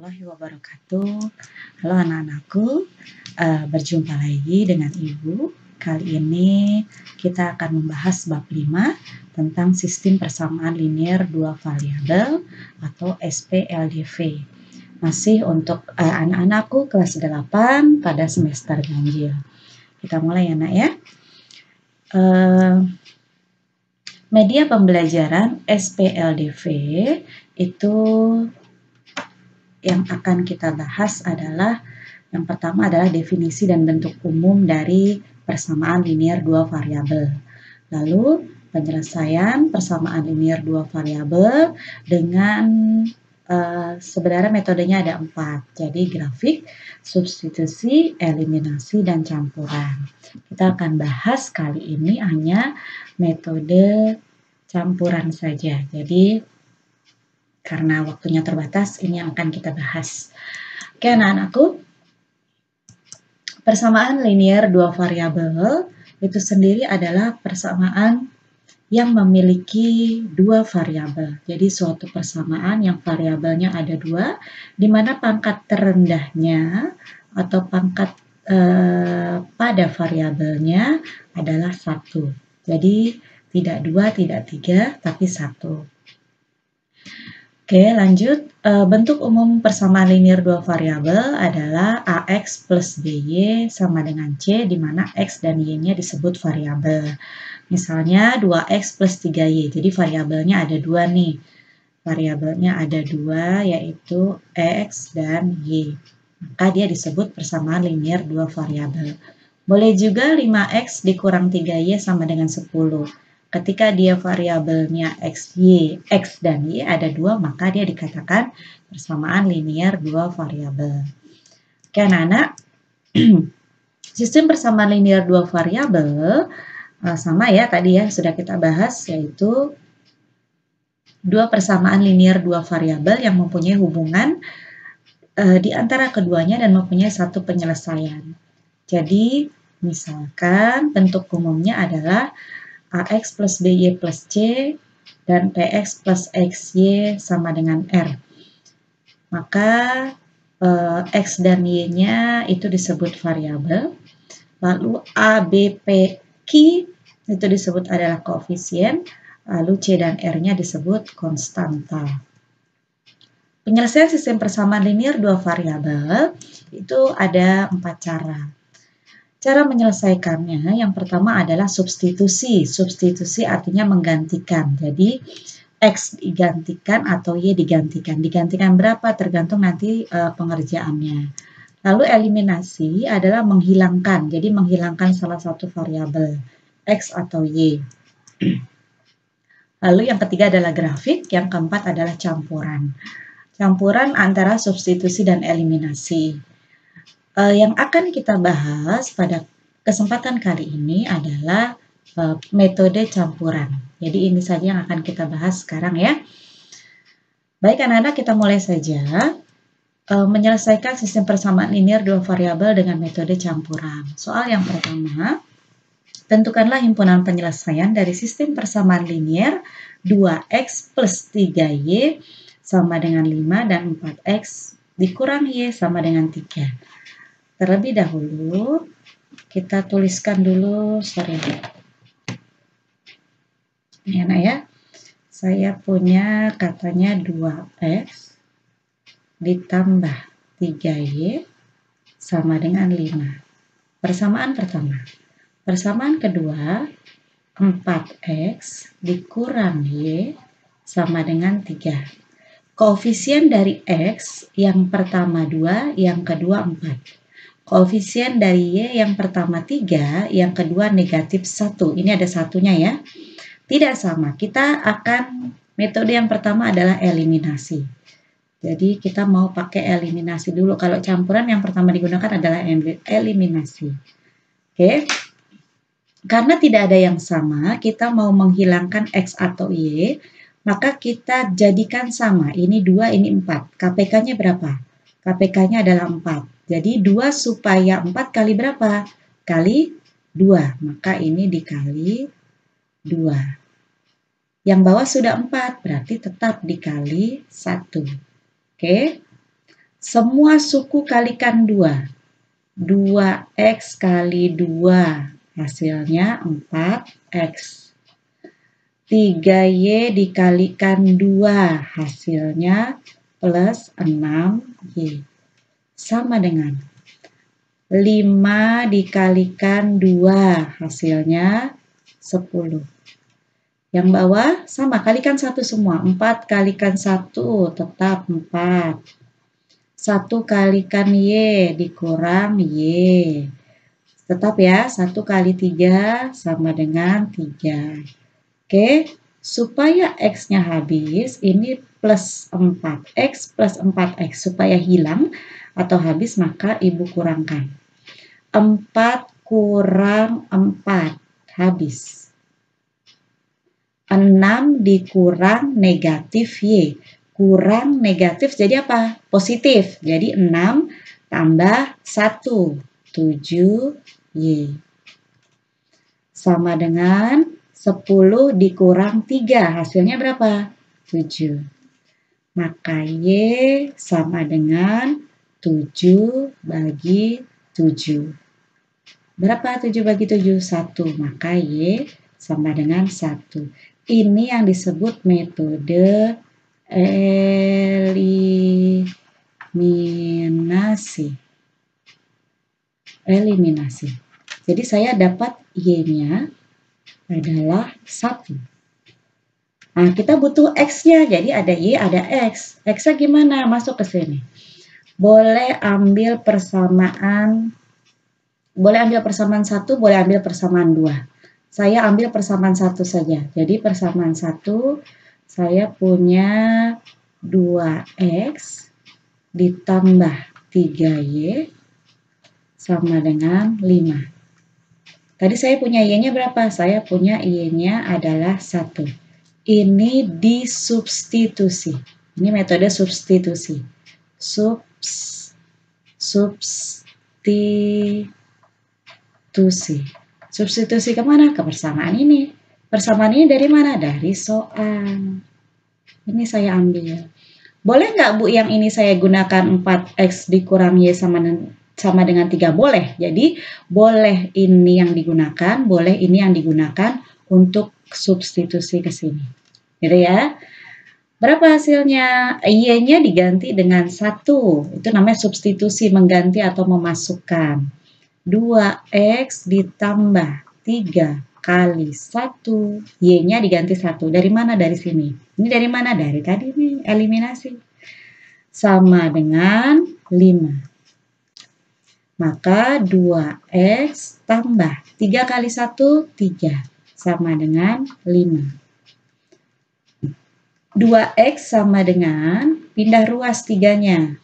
warahmatullahi wabarakatuh. Halo anak-anakku, berjumpa lagi dengan Ibu. Kali ini kita akan membahas bab 5 tentang sistem persamaan linier dua variabel atau SPLDV. Masih untuk anak-anakku kelas 8 pada semester ganjil. Kita mulai ya nak ya. Media pembelajaran SPLDV itu yang akan kita bahas adalah yang pertama adalah definisi dan bentuk umum dari persamaan linier dua variabel. Lalu penyelesaian persamaan linier dua variabel dengan sebenarnya metodenya ada 4. Jadi grafik, substitusi, eliminasi, dan campuran. Kita akan bahas kali ini hanya metode campuran saja. Jadi karena waktunya terbatas, ini yang akan kita bahas. Oke anak-anakku, persamaan linier dua variabel itu sendiri adalah persamaan yang memiliki dua variabel. Jadi suatu persamaan yang variabelnya ada dua, di mana pangkat terendahnya atau pangkat pada variabelnya adalah 1. Jadi tidak 2, tidak 3, tapi 1. Oke, lanjut. Bentuk umum persamaan linier dua variabel adalah AX plus BY sama dengan C, di mana X dan Y-nya disebut variabel. Misalnya 2X plus 3Y, jadi variabelnya ada dua nih. Variabelnya ada dua, yaitu X dan Y. Maka dia disebut persamaan linier dua variabel. Boleh juga 5X dikurang 3Y sama dengan 10. Ketika dia variabelnya X dan Y ada dua, maka dia dikatakan persamaan linier dua variabel. Oke anak-anak, sistem persamaan linier dua variabel sama ya tadi ya sudah kita bahas, yaitu dua persamaan linier dua variabel yang mempunyai hubungan di antara keduanya dan mempunyai satu penyelesaian. Jadi misalkan bentuk umumnya adalah AX plus BY plus C dan PX plus XY sama dengan R. Maka X dan Y-nya itu disebut variabel. Lalu A, B, P, Q itu disebut adalah koefisien. Lalu C dan R-nya disebut konstanta. Penyelesaian sistem persamaan linier dua variabel itu ada 4 cara. Cara menyelesaikannya yang pertama adalah substitusi. Substitusi artinya menggantikan. Jadi X digantikan atau Y digantikan. Digantikan berapa tergantung nanti pengerjaannya. Lalu eliminasi adalah menghilangkan. Jadi menghilangkan salah satu variabel X atau Y. Lalu yang ketiga adalah grafik. Yang keempat adalah campuran. Campuran antara substitusi dan eliminasi. Yang akan kita bahas pada kesempatan kali ini adalah metode campuran. Jadi ini saja yang akan kita bahas sekarang ya. Baik anak-anak, kita mulai saja menyelesaikan sistem persamaan linier dua variabel dengan metode campuran. Soal yang pertama, tentukanlah himpunan penyelesaian dari sistem persamaan linier 2X plus 3Y sama dengan 5 dan 4X dikurang Y sama dengan 3. Terlebih dahulu, kita tuliskan dulu, ini anak ya, saya punya katanya 2X ditambah 3Y sama dengan 5. Persamaan pertama. Persamaan kedua, 4X dikurang Y sama dengan 3. Koefisien dari X yang pertama 2, yang kedua 4. Koefisien dari Y yang pertama 3, yang kedua negatif 1. Ini ada satunya ya. Tidak sama. Kita akan metode yang pertama adalah eliminasi. Jadi kita mau pakai eliminasi dulu. Kalau campuran yang pertama digunakan adalah eliminasi. Oke. Karena tidak ada yang sama, kita mau menghilangkan X atau Y, maka kita jadikan sama. Ini 2, ini 4. KPK-nya berapa? KPK-nya adalah 4. Jadi 2 supaya 4 kali berapa? Kali 2. Maka ini dikali 2. Yang bawah sudah 4, berarti tetap dikali 1. Oke. Semua suku kalikan 2. 2x kali 2. Hasilnya 4x. 3y dikalikan 2. Hasilnya plus 6y. Sama dengan 5 dikalikan 2. Hasilnya 10. Yang bawah sama, kalikan 1 semua. 4 kalikan 1 tetap 4. 1 kalikan Y dikurang Y. Tetap ya, 1 kali 3 sama dengan 3. Oke, supaya X-nya habis, ini plus 4X plus 4X. Supaya hilang atau habis, maka Ibu kurangkan. 4 kurang 4, habis. 6 dikurang negatif Y. Kurang negatif jadi apa? Positif. Jadi 6 tambah 1, 7Y. Sama dengan 10 dikurang 3. Hasilnya berapa? 7. Maka Y sama dengan 7 bagi 7. Berapa 7 bagi 7? 1. Maka Y sama dengan 1. Ini yang disebut metode eliminasi. Jadi saya dapat Y-nya adalah 1. Nah, kita butuh X-nya. Jadi ada Y, ada X. X-nya gimana? Masuk ke sini. Boleh ambil persamaan 1, boleh ambil persamaan 2. Saya ambil persamaan 1 saja. Jadi persamaan 1, saya punya 2X ditambah 3Y sama dengan 5. Tadi saya punya Y-nya berapa? Saya punya Y-nya adalah 1. Ini disubstitusi. Ini metode substitusi. Substitusi kemana? Ke persamaan ini. Persamaan ini dari mana? Dari soal. Ini saya ambil. Boleh nggak Bu yang ini saya gunakan 4X dikurang Y sama dengan 3? Boleh. Jadi boleh ini yang digunakan, boleh ini yang digunakan untuk substitusi ke sini. Gitu ya. Berapa hasilnya? Y-nya diganti dengan 1. Itu namanya substitusi, mengganti atau memasukkan. 2X ditambah 3 kali 1, Y-nya diganti 1. Dari mana? Dari sini. Ini dari mana? Dari tadi nih, eliminasi. Sama dengan 5. Maka 2X tambah 3 kali 1, 3. Sama dengan 5. 2X sama dengan, pindah ruas 3-nya.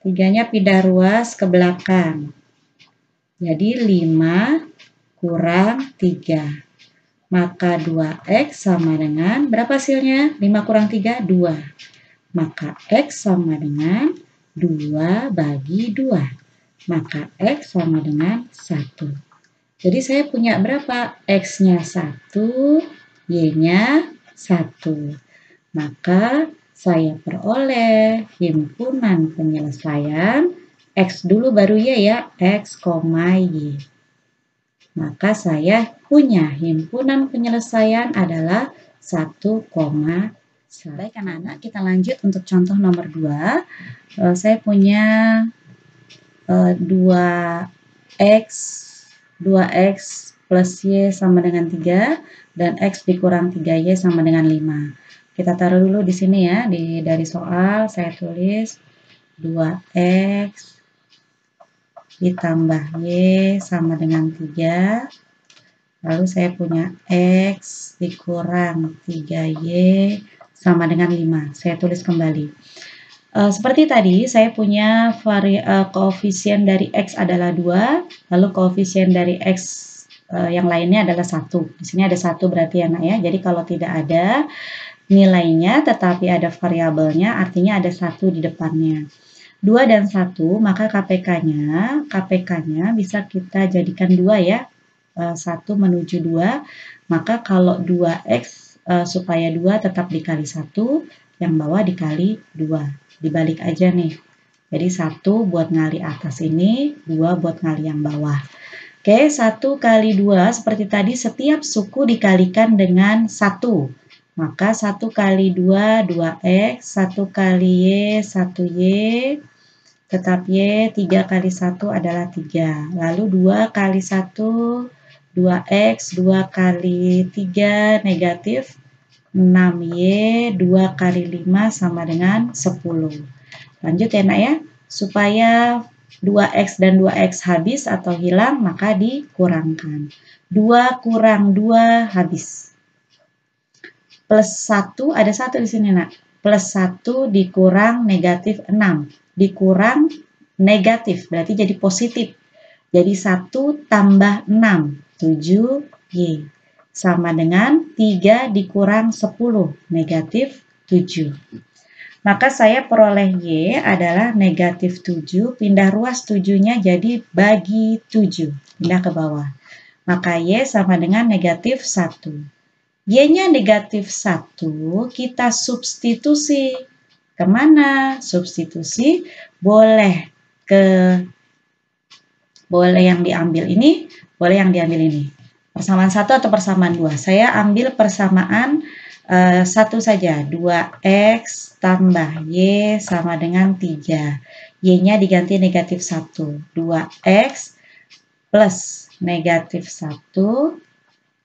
3-nya pindah ruas ke belakang. Jadi 5 kurang 3. Maka 2X sama dengan, berapa hasilnya? 5 kurang 3, 2. Maka X sama dengan 2 bagi 2. Maka X sama dengan 1. Jadi saya punya berapa? X-nya 1, Y-nya 1. Maka saya peroleh himpunan penyelesaian X dulu baru Y ya, X, Y. Maka saya punya himpunan penyelesaian adalah 1,1. Baik anak-anak, kita lanjut untuk contoh nomor 2. Saya punya 2X plus Y sama dengan 3 dan X dikurang 3Y sama dengan 5. Kita taruh dulu di sini ya, dari soal saya tulis 2X ditambah Y sama dengan 3. Lalu saya punya X dikurang 3Y sama dengan 5. Saya tulis kembali. Seperti tadi, saya punya koefisien dari X adalah 2, lalu koefisien dari X yang lainnya adalah 1. Di sini ada 1 berarti ya, Nak ya. Jadi kalau tidak ada nilainya tetapi ada variabelnya, artinya ada 1 di depannya. 2 dan 1, maka KPK-nya bisa kita jadikan 2 ya. 1 menuju 2, maka kalau 2X supaya 2 tetap dikali 1, yang bawah dikali 2. Dibalik aja nih. Jadi 1 buat ngali atas ini, 2 buat ngali yang bawah. Oke, 1 kali 2 seperti tadi setiap suku dikalikan dengan 1. Maka 1 kali 2, 2x, 1 kali y, 1y, tetap y, 3 kali 1 adalah 3. Lalu 2 kali 1, 2x, 2 kali 3 negatif 6y, 2 kali 5 sama dengan 10. Lanjut ya nak ya, supaya 2x dan 2x habis atau hilang, maka dikurangkan. 2 kurang 2 habis. Plus 1, ada 1 di sini nak. Plus 1 dikurang negatif 6. Dikurang negatif, berarti jadi positif. Jadi 1 tambah 6, 7y. Sama dengan 3 dikurang 10, negatif 7. Maka saya peroleh Y adalah negatif 7, pindah ruas 7-nya jadi bagi 7, pindah ke bawah. Maka Y sama dengan negatif 1. Y-nya negatif 1, kita substitusi. Kemana? Substitusi boleh yang diambil ini, boleh yang diambil ini. Persamaan 1 atau persamaan 2. Saya ambil persamaan 1 saja, 2x tambah y sama dengan 3. Y-nya diganti negatif 1. 2x plus negatif 1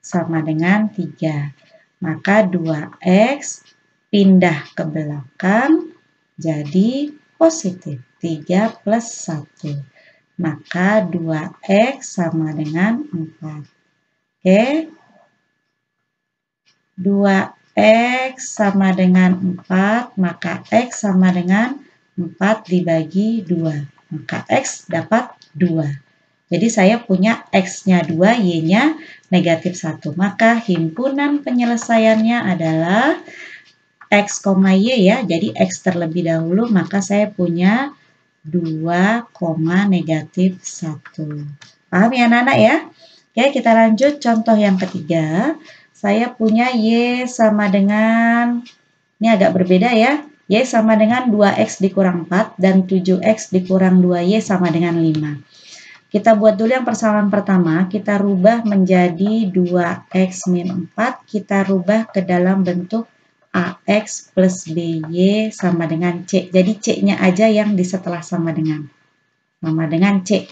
sama dengan 3. Maka 2x pindah ke belakang jadi positif. 3 plus 1. Maka 2x sama dengan 4. Oke. 2x sama dengan 4, maka x sama dengan 4 dibagi 2. Maka x dapat 2. Jadi saya punya x-nya 2, y-nya negatif 1. Maka himpunan penyelesaiannya adalah x, y ya. Jadi x terlebih dahulu, maka saya punya 2, negatif 1. Paham ya anak-anak ya? Oke, kita lanjut contoh yang ketiga. Saya punya Y sama dengan, ini agak berbeda ya, Y sama dengan 2X dikurang 4 dan 7X dikurang 2Y sama dengan 5. Kita buat dulu yang persamaan pertama, kita rubah menjadi 2X min 4, kita rubah ke dalam bentuk AX plus BY sama dengan C. Jadi C-nya aja yang di setelah sama dengan C.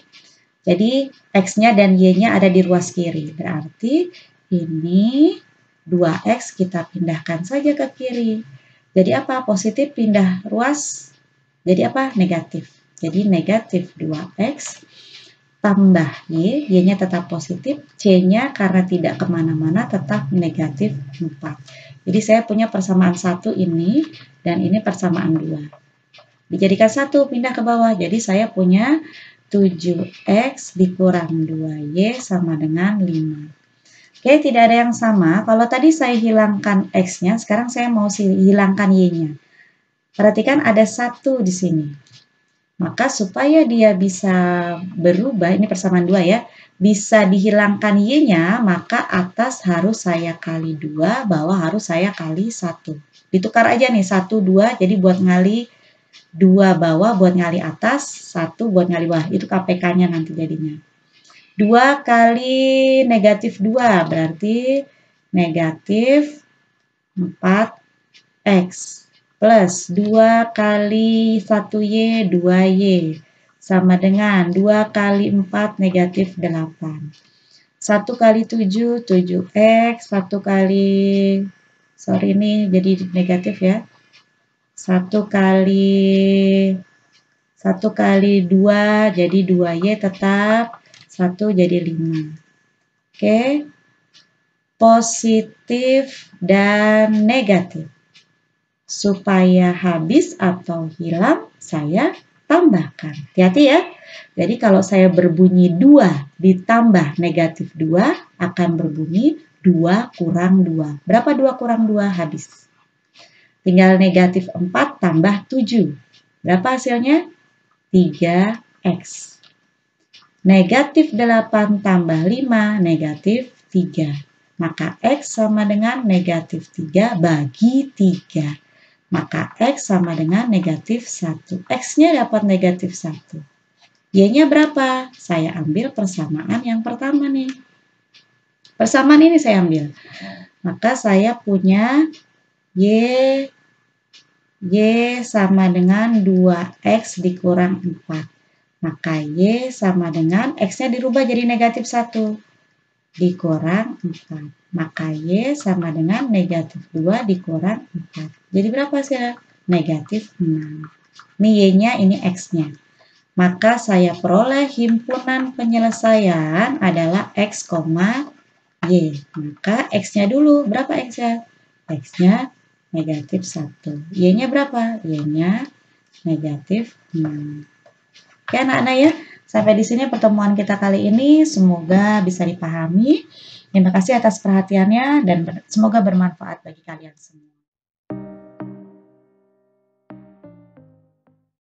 Jadi X-nya dan Y-nya ada di ruas kiri, berarti ini 2x kita pindahkan saja ke kiri. Jadi apa? Positif pindah ruas. Jadi apa? Negatif. Jadi negatif 2x tambah y. Y-nya tetap positif. C-nya karena tidak kemana-mana tetap negatif 4. Jadi saya punya persamaan 1 ini dan ini persamaan 2. Dijadikan 1 pindah ke bawah. Jadi saya punya 7x dikurang 2y sama dengan 5. Oke, tidak ada yang sama. Kalau tadi saya hilangkan x-nya, sekarang saya mau hilangkan y-nya. Perhatikan ada 1 di sini. Maka supaya dia bisa berubah, ini persamaan 2 ya, bisa dihilangkan y-nya, maka atas harus saya kali 2, bawah harus saya kali 1. Ditukar aja nih, 1, 2, jadi buat ngali 2 bawah, buat ngali atas, 1 buat ngali bawah. Itu KPK-nya nanti jadinya. 2 kali negatif 2 berarti negatif 4x plus 2 kali 1y 2y sama dengan 2 kali 4 negatif 8. 1 kali 7 7x, 1 kali, sorry ini jadi negatif ya. 1 kali 2 jadi 2y tetap 1 jadi 5. Oke. Positif dan negatif. Supaya habis atau hilang, saya tambahkan. Hati-hati ya. Jadi kalau saya berbunyi 2 ditambah negatif 2, akan berbunyi 2 kurang 2. Berapa 2 kurang 2? Habis. Tinggal negatif 4 tambah 7. Berapa hasilnya? 3x. Negatif 8 tambah 5, negatif 3. Maka X sama dengan negatif 3 bagi 3. Maka X sama dengan negatif 1. X-nya dapat negatif 1. Y-nya berapa? Saya ambil persamaan yang pertama nih. Persamaan ini saya ambil. Maka saya punya Y sama dengan 2X dikurang 4. Maka Y sama dengan X-nya dirubah jadi negatif 1 dikurang 4. Maka Y sama dengan negatif 2 dikurang 4. Jadi berapa hasilnya? Negatif 6. Ini Y-nya, ini X-nya. Maka saya peroleh himpunan penyelesaian adalah X, Y. Maka X-nya dulu. Berapa X-nya? X-nya negatif 1. Y-nya berapa? Y-nya negatif 6. Oke anak-anak ya. Sampai di sini pertemuan kita kali ini, semoga bisa dipahami. Terima kasih atas perhatiannya dan semoga bermanfaat bagi kalian semua.